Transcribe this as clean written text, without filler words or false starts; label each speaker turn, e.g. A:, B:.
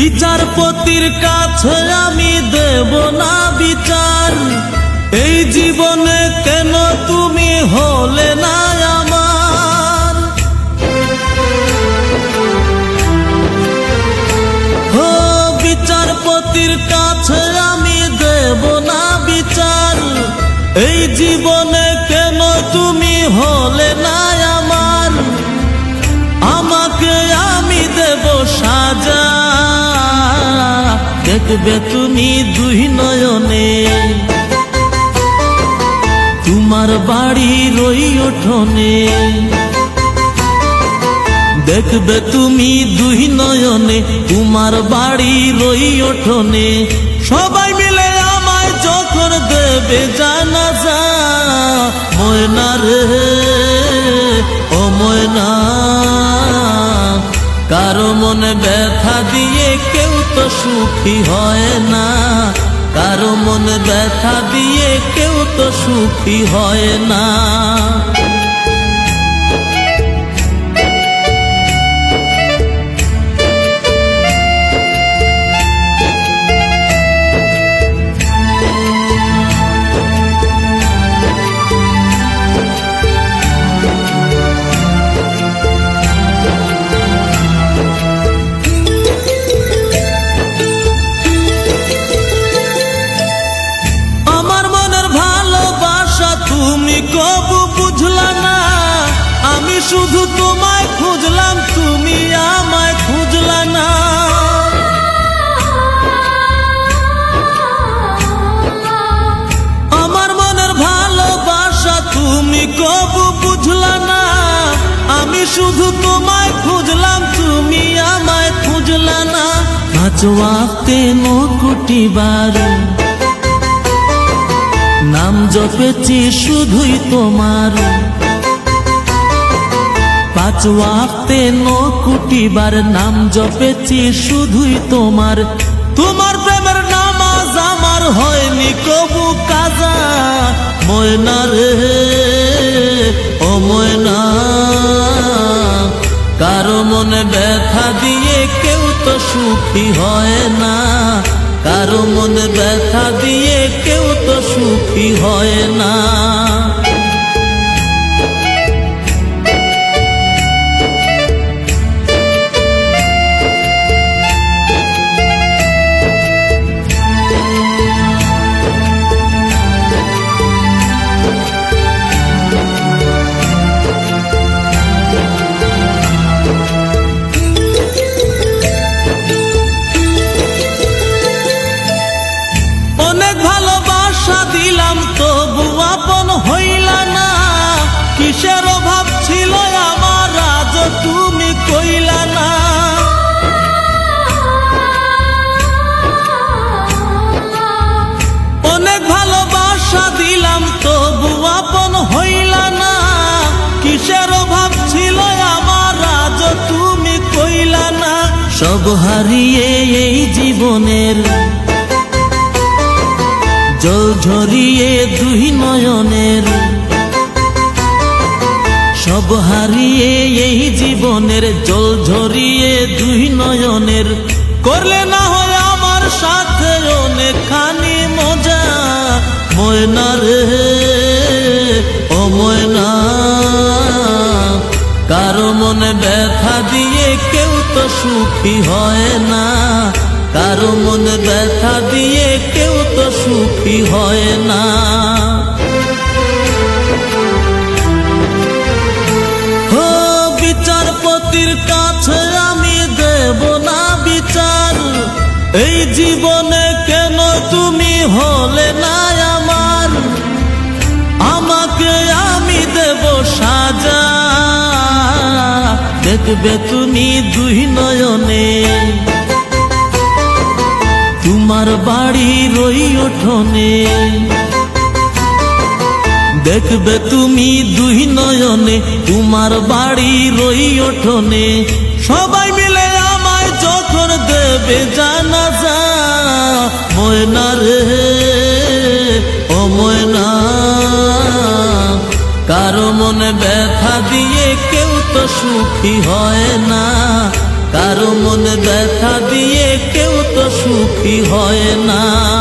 A: বিচারপতির কাছে আমি দেব না বিচার, এই জীবনে কেন তুমি হলে না আমার। ও বিচারপতির কাছে আমি দেব না বিচার, এই জীবনে কেন তুমি হলে না আমার। আমাকে আমি দেব সাজা, দেখবে তুমি দুই নয়নে, তোমার বাড়ির ওই উঠোনে। দেখবে তুমি দুই নয়নে, তোমার বাড়ির ওই উঠোনে। সবাই মিলে আমায় যখন দেবে জানাজা, ময়না রে ও ময়না, কারো মনে ব্যথা দিয়ে কেউ তো সুখী হয় না, কারো মনে ব্যথা দিয়ে কেউ তো সুখী হয় না। তুমি কবু বুঝলা না, আমি শুধু তোমায় খুঁজলাম, তুমি আমায় খুঁজলা না। আমার মনের ভালোবাসা তুমি কবু বুঝলা না, আমি শুধু তোমায় খুঁজলাম, তুমি আমায় খুঁজলা না। পাঁচ ওয়াক্তে 9 কোটি বার নাম জপেছি শুধুই তোমার, 5 ওয়াক্তে 9 কোটি বার নাম জপেছি শুধুই তোমার। তোমার প্রেমের নামাজ আমার হয়নি কবু কাজা, ময়না রে ও ময়না, কারো মনে ব্যথা দিয়ে কেউ তো সুখী হয় না, কারো মনে ব্যথা দিয়ে কেউ তো সুখী হয় না। অনেক ভালোবাসা দিলাম তবু আপন হইলা না, কিসের অভাব ছিল আমার আজ তুমি কইলা না। অনেক ভালোবাসা দিলাম তবু আপন হইলা না, কিসের অভাব ছিল আমার আজ তুমি কইলা না। সব হারিয়ে এই জীবনের জল ঝরিয়ে দুই নয়নের, সব হারিয়ে এই জীবনের জল ঝরিয়ে দুই নয়নের। করলে না হয় আমার সাথে অনেকখানি মজা, ময়না রে ও ময়না, কারো মনে ব্যথা দিয়ে কেউ তো সুখী হয় না, কারো মনে ব্যথা দিয়ে কেউ তো সুখী হয় না। ও বিচারপতির কাছে আমি দেব না বিচার, এই জীবনে কেন তুমি হলে না আমার। আমাকে আমি দেব সাজা, দেখবে তুমি দুই নয়নে, তোমার বাড়ির ওই উঠোনে। দেখবে তুমি দুই নয়নে, তোমার বাড়ির ওই উঠোনে। সবাই মিলে আমায় যখন দেবে জানাজা, ময়না রে ও ময়না, কারো মনে ব্যথা দিয়ে কেউ তো সুখী হয় না, কারো মনে ব্যথা দিয়ে সুখী হয় না।